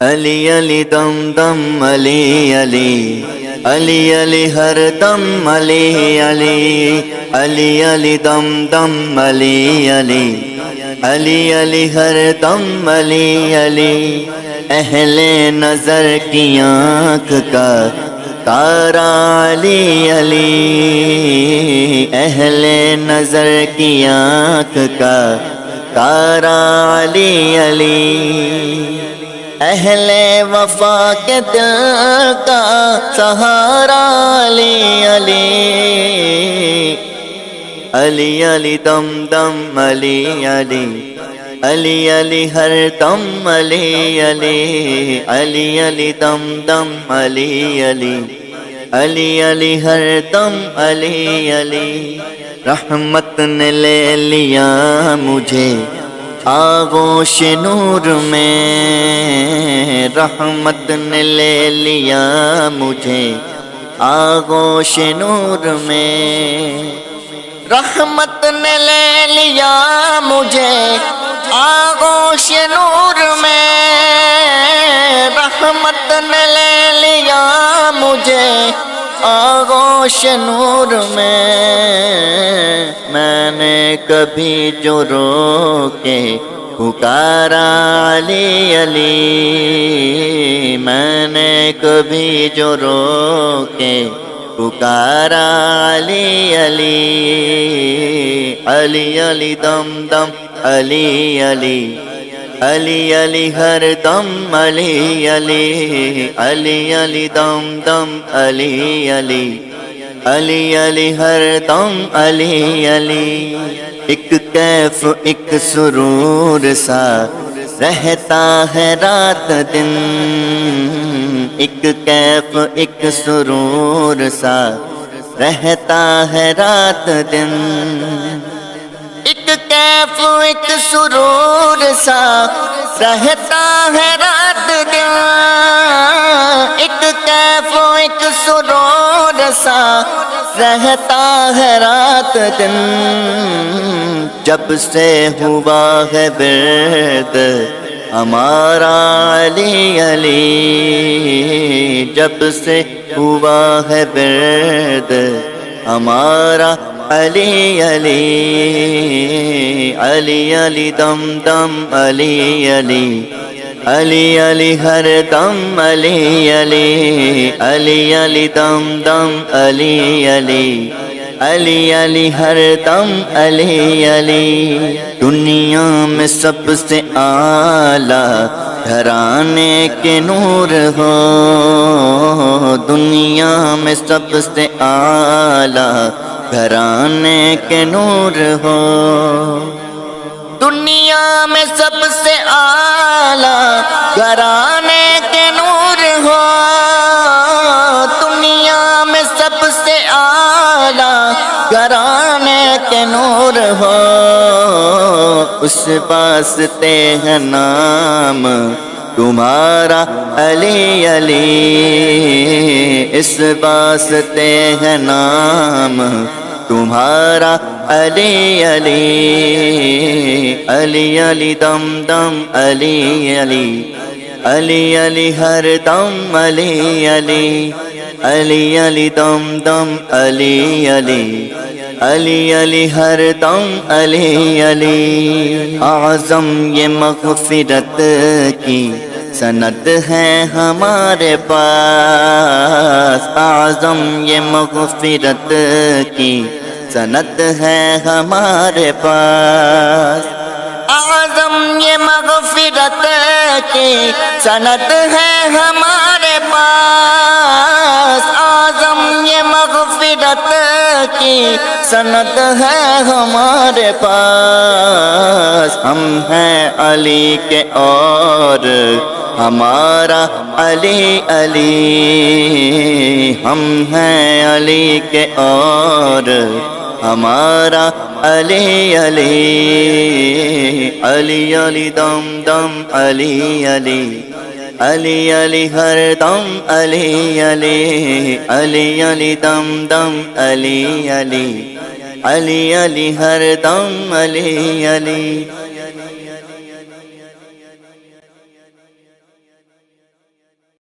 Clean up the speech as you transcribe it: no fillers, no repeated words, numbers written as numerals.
علی علی دم دم علی علی علی علی ہر دم علی علی علی علی دم دم علی علی علی علی ہر دم علی علی اہل نظر کی آنکھ کا تارا علی علی اہل نظر کی آنکھ کا تارا علی علی اہل وفا کے دل کا سہارا علی علی علی علی دم دم علی علی علی علی ہر دم علی علی علی علی دم دم علی علی علی علی ہر دم علی علی رحمت نے لے لیا مجھے آغوش نور میں رحمت نے لے لیا مجھے آغوش نور میں رحمت نے لے لیا مجھے آغوش نور میں رحمت نے لے لیا مجھے آغوش نور میں نے کبھی جو رو کے پکارا علی علی میں نے کبھی جو رو کے پکارا علی علی علی علی دم دم علی علی علی علی ہر دم علی علی علی علی دم دم علی علی علی علی ہر دم علی علی ایک کیف ایک سرور سا رہتا ہے رات دن ایک کیف ایک سرور سا رہتا ہے رات دن ایک کیف ایک سرور سا رہتا ہے رات دن ایک کیف ایک سرور سا رہتا ہے رات دن جب سے ہوا ہے ورد ہمارا علی علی جب سے ہوا ہے ورد ہمارا علی علی علی علی دم دم علی علی علی علی ہر دم علی علی علی علی دم دم علی علی علی علی ہر دم علی علی دنیا میں سب سے اعلیٰ گھرانے کے نور ہو دنیا میں سب سے اعلیٰ گھرانے کے نور ہو دنیا میں سب سے اعلیٰ گھرانے کے نور ہو دنیا میں سب سے اعلیٰ گھرانے کے نور ہو اس واسطے ہے نام تمہارا علی علی اس واسطے ہے نام تمہارا علی علی علی علی دم دم علی علی علی علی ہر دم علی علی علی علی دم دم علی علی علی علی ہر دم علی علی اعظم یہ مغفرت کی سند ہے ہمارے پاس اعظم یہ مغفرت کی سند ہے ہمارے پاس اعظم یہ مغفرت کی سند ہے ہمارے پاس اعظم یہ مغفرت کی سند ہے ہمارے پاس ہم ہیں علی کے اور ہمارا علی علی ہم ہیں علی کے اور ہمارا علی علی علی علی دم دم علی علی علی علی ہر دم علی علی علی علی دم دم علی علی علی علی ہر دم علی علی